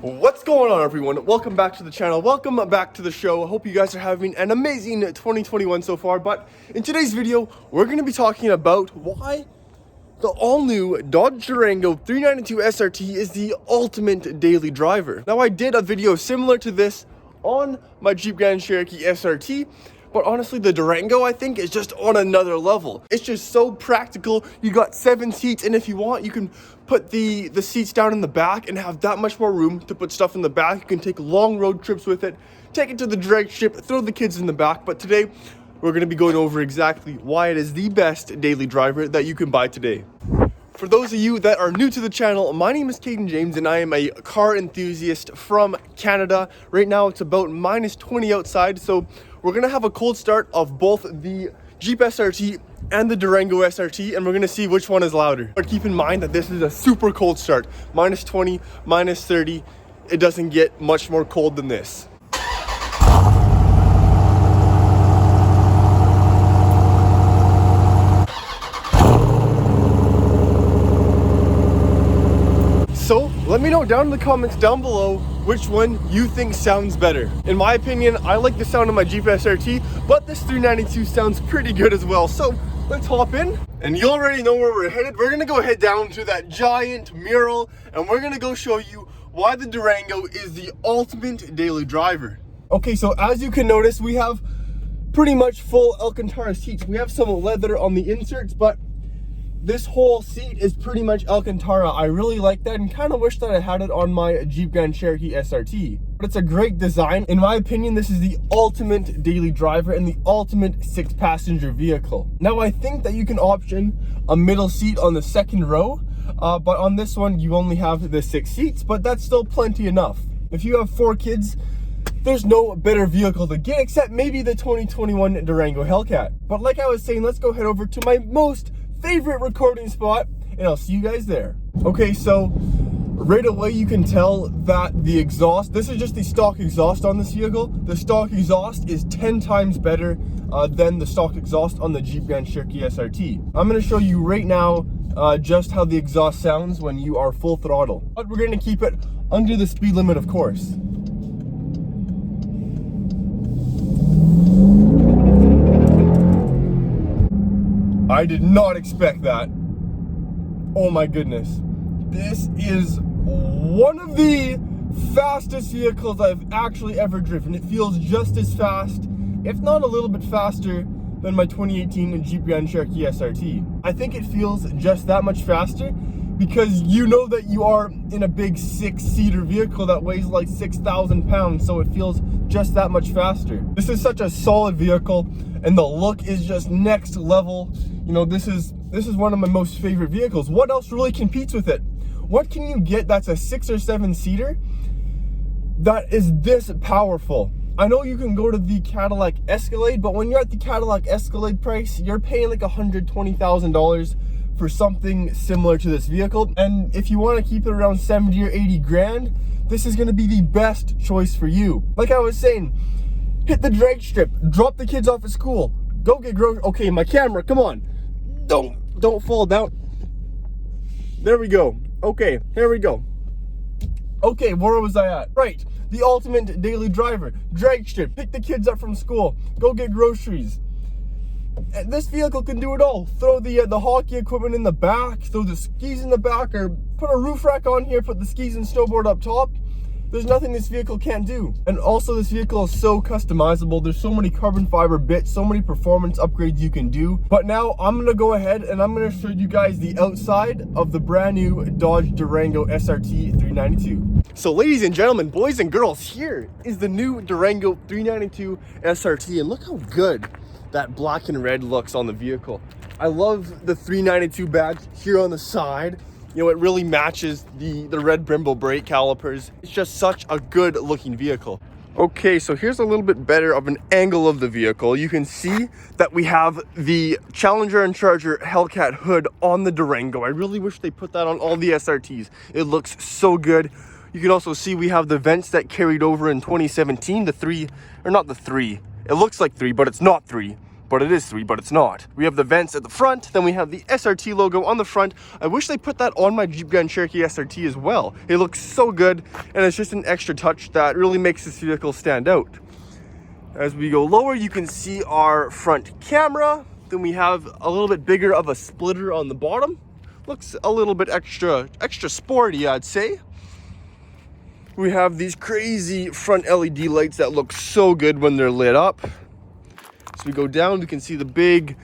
What's going on, everyone? Welcome back to the channel. Welcome back to the show. I hope you guys are having an amazing 2021 so far. But in today's video, we're going to be talking about why the all-new Dodge Durango 392 SRT is the ultimate daily driver. Now, I did a video similar to this on my Jeep Grand Cherokee SRT, but honestly, the Durango, I think, is just on another level. It's just so practical. You got 7 seats, and if you want, you can put the seats down in the back and have that much more room to put stuff in the back. You can take long road trips with it, take it to the drag strip, throw the kids in the back. But today, we're gonna be going over exactly why it is the best daily driver that you can buy today. For those of you that are new to the channel, my name is Caden James and I am a car enthusiast from Canada. Right now it's about -20 outside, so we're gonna have a cold start of both the Jeep SRT and the Durango SRT, and we're gonna see which one is louder. But keep in mind that this is a super cold start. -20, -30, it doesn't get much more cold than this. So let me know down in the comments down below which one you think sounds better. In my opinion, I like the sound of my Jeep SRT, but this 392 sounds pretty good as well. So let's hop in, and you already know where we're headed. We're gonna go head down to that giant mural, and we're gonna go show you why the Durango is the ultimate daily driver. Okay, so as you can notice, we have pretty much full Alcantara seats. We have some leather on the inserts, but this whole seat is pretty much Alcantara. I really like that and kind of wish that I had it on my Jeep Grand Cherokee SRT. But it's a great design. In my opinion, this is the ultimate daily driver and the ultimate 6-passenger vehicle. Now, I think that you can option a middle seat on the second row, but on this one, you only have the 6 seats, but that's still plenty enough. If you have 4 kids, there's no better vehicle to get except maybe the 2021 Durango Hellcat. But like I was saying, let's go head over to my most favorite recording spot, and I'll see you guys there. Okay, so right away you can tell that the exhaust, this is just the stock exhaust on this vehicle. The stock exhaust is 10 times better than the stock exhaust on the Jeep Grand Cherokee SRT. I'm going to show you right now just how the exhaust sounds when you are full throttle. But we're going to keep it under the speed limit, of course. I did not expect that. Oh my goodness. This is one of the fastest vehicles I've actually ever driven. It feels just as fast, if not a little bit faster, than my 2018 Jeep Grand Cherokee SRT. I think it feels just that much faster because you know that you are in a big 6-seater vehicle that weighs like 6,000 pounds, so it feels just that much faster. This is such a solid vehicle, and the look is just next level. You know, this is one of my most favorite vehicles. What else really competes with it? What can you get that's a 6 or 7-seater that is this powerful? I know you can go to the Cadillac Escalade, but when you're at the Cadillac Escalade price, you're paying like $120,000 for something similar to this vehicle. And if you want to keep it around 70 or 80 grand, this is going to be the best choice for you. Like I was saying, hit the drag strip, drop the kids off at school, go get groceries. Okay, my camera, come on. Don't fall down. There we go. Okay, here we go. Okay, where was I at? Right, the ultimate daily driver. Drag strip, pick the kids up from school, go get groceries. And this vehicle can do it all. Throw the hockey equipment in the back, throw the skis in the back, or put a roof rack on here, put the skis and snowboard up top. There's nothing this vehicle can't do. And also, this vehicle is so customizable. There's so many carbon fiber bits, so many performance upgrades you can do. But now I'm gonna go ahead and I'm gonna show you guys the outside of the brand new Dodge Durango SRT 392. So ladies and gentlemen, boys and girls, here is the new Durango 392 SRT, and look how good that black and red looks on the vehicle. I love the 392 badge here on the side. You know, it really matches the red Brembo brake calipers. It's just such a good looking vehicle. Okay, so here's a little bit better of an angle of the vehicle. You can see that we have the Challenger and Charger Hellcat hood on the Durango. I really wish they put that on all the SRTs. It looks so good. You can also see we have the vents that carried over in 2017, the 3, or not the 3. It looks like 3, but it's not 3. but it is 3, but it's not. We have the vents at the front, then we have the SRT logo on the front. I wish they put that on my Jeep Grand Cherokee SRT as well. It looks so good, and it's just an extra touch that really makes this vehicle stand out. As we go lower, you can see our front camera. Then we have a little bit bigger of a splitter on the bottom. Looks a little bit extra sporty, I'd say. We have these crazy front LED lights that look so good when they're lit up. So we go down, we can see the big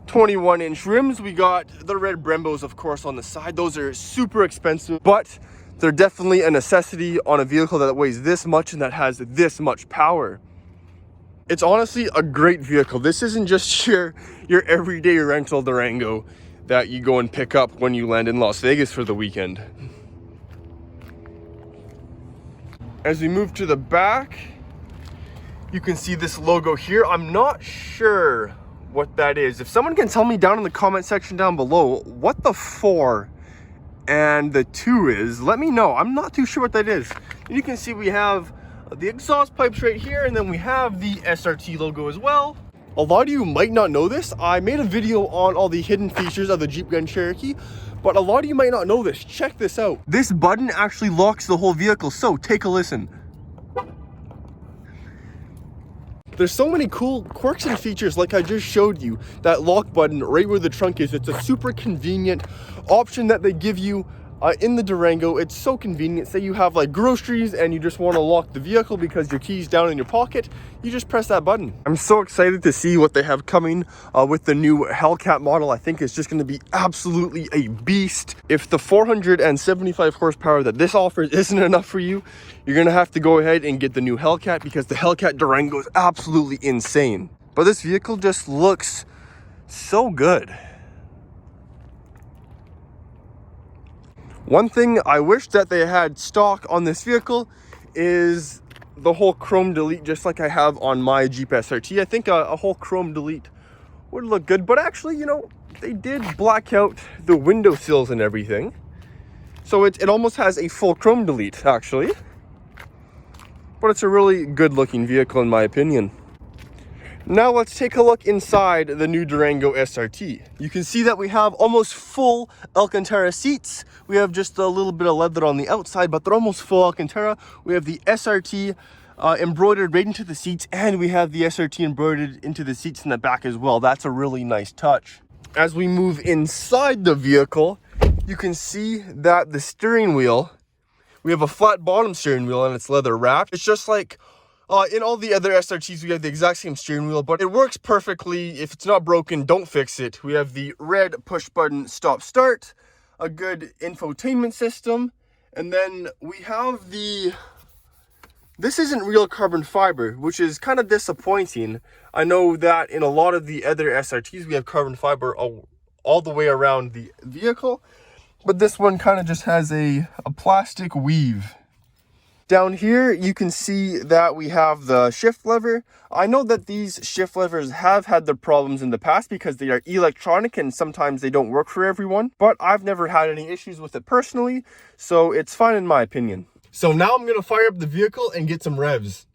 21-inch rims. We got the red Brembos, of course, on the side. Those are super expensive, but they're definitely a necessity on a vehicle that weighs this much and that has this much power. It's honestly a great vehicle. This isn't just your everyday rental Durango that you go and pick up when you land in Las Vegas for the weekend. As we move to the back, you can see this logo here. I'm not sure what that is. If someone can tell me down in the comment section down below what the 4 and the 2 is, let me know. I'm not too sure what that is. And you can see we have the exhaust pipes right here, and then we have the SRT logo as well. A lot of you might not know this. I made a video on all the hidden features of the Jeep Grand Cherokee, but a lot of you might not know this. Check this out. This button actually locks the whole vehicle, so take a listen. There's so many cool quirks and features like I just showed you. That lock button right where the trunk is, it's a super convenient option that they give you in the Durango. It's so convenient. Say you have like groceries and you just want to lock the vehicle because your key's down in your pocket, you just press that button. I'm so excited to see what they have coming with the new Hellcat model. I think it's just going to be absolutely a beast. If the 475 horsepower that this offers isn't enough for you, you're going to have to go ahead and get the new Hellcat, because the Hellcat Durango is absolutely insane. But this vehicle just looks so good. One thing I wish that they had stock on this vehicle is the whole chrome delete, just like I have on my Jeep SRT. I think a whole chrome delete would look good, but actually, you know, they did black out the window sills and everything. So it almost has a full chrome delete, actually. But it's a really good looking vehicle in my opinion. Now let's take a look inside the new Durango SRT. You can see that we have almost full Alcantara seats. We have just a little bit of leather on the outside, but they're almost full Alcantara. We have the SRT embroidered right into the seats, and we have the SRT embroidered into the seats in the back as well. That's a really nice touch. As we move inside the vehicle, you can see that the steering wheel, we have a flat bottom steering wheel and it's leather wrapped. It's just like in all the other SRTs, we have the exact same steering wheel, but it works perfectly. If it's not broken, don't fix it. We have the red push button stop start, a good infotainment system, and then we have this isn't real carbon fiber, which is kind of disappointing. I know that in a lot of the other SRTs, we have carbon fiber all the way around the vehicle, but this one kind of just has a plastic weave. Down here, you can see that we have the shift lever. I know that these shift levers have had their problems in the past because they are electronic and sometimes they don't work for everyone, but I've never had any issues with it personally, so it's fine in my opinion. So now I'm going to fire up the vehicle and get some revs.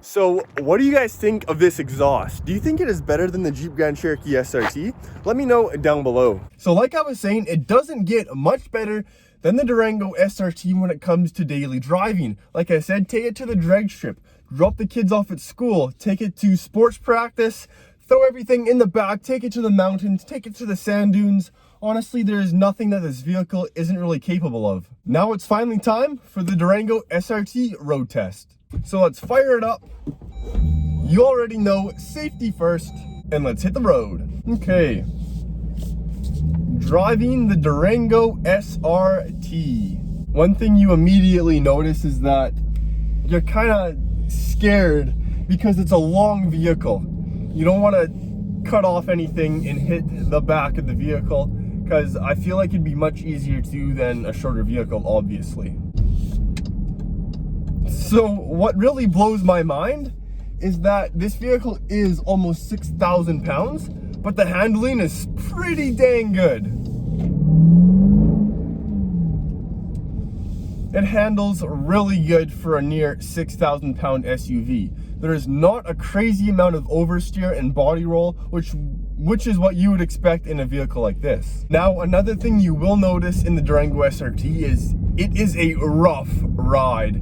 So what do you guys think of this exhaust? Do you think it is better than the Jeep Grand Cherokee SRT? Let me know down below. So like I was saying, it doesn't get much better than the Durango SRT when it comes to daily driving. Like I said, take it to the drag strip, drop the kids off at school, take it to sports practice, throw everything in the back, take it to the mountains, take it to the sand dunes. Honestly, there is nothing that this vehicle isn't really capable of. Now it's finally time for the Durango SRT road test. So let's fire it up. You already know, safety first, and let's hit the road. Okay. Driving the Durango SRT. One thing you immediately notice is that you're kind of scared because it's a long vehicle. You don't want to cut off anything and hit the back of the vehicle, because I feel like it'd be much easier to do than a shorter vehicle, obviously. So what really blows my mind is that this vehicle is almost 6,000 pounds, but the handling is pretty dang good. It handles really good for a near 6,000 pound SUV. There is not a crazy amount of oversteer and body roll, which is what you would expect in a vehicle like this. Now, another thing you will notice in the Durango SRT is it is a rough ride.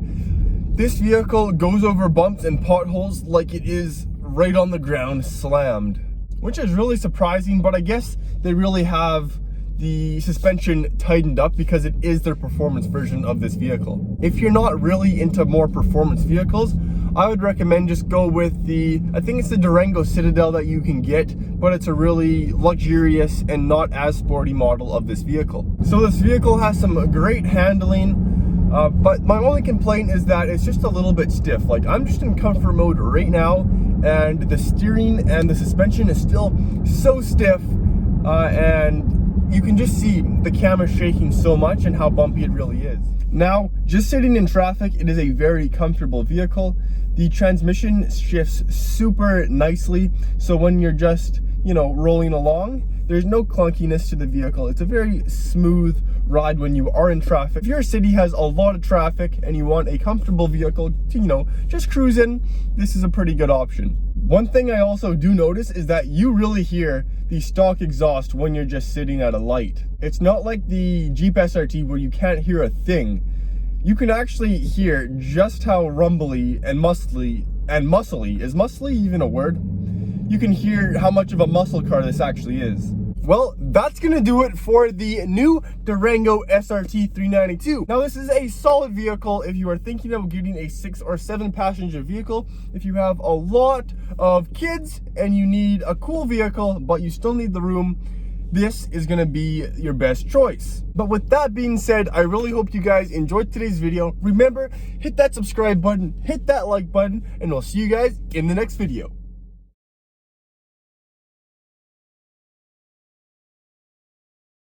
This vehicle goes over bumps and potholes like it is right on the ground slammed, which is really surprising, but I guess they really have the suspension tightened up because it is their performance version of this vehicle. If you're not really into more performance vehicles, I would recommend just go with I think it's the Durango Citadel that you can get, but it's a really luxurious and not as sporty model of this vehicle. So this vehicle has some great handling, but my only complaint is that it's just a little bit stiff. Like, I'm just in comfort mode right now, and the steering and the suspension is still so stiff, and you can just see the camera shaking so much and how bumpy it really is. Now, just sitting in traffic, it is a very comfortable vehicle. The transmission shifts super nicely, so when you're just, rolling along, there's no clunkiness to the vehicle. It's a very smooth ride when you are in traffic. If your city has a lot of traffic and you want a comfortable vehicle to, just cruise in, this is a pretty good option. One thing I also do notice is that you really hear the stock exhaust when you're just sitting at a light. It's not like the Jeep SRT where you can't hear a thing. You can actually hear just how rumbly and muscly, is muscly even a word? You can hear how much of a muscle car this actually is. Well, that's gonna do it for the new Durango SRT 392. Now, this is a solid vehicle if you are thinking of getting a 6 or 7 passenger vehicle. If you have a lot of kids and you need a cool vehicle, but you still need the room, this is gonna be your best choice. But with that being said, I really hope you guys enjoyed today's video. Remember, hit that subscribe button, hit that like button, and we'll see you guys in the next video.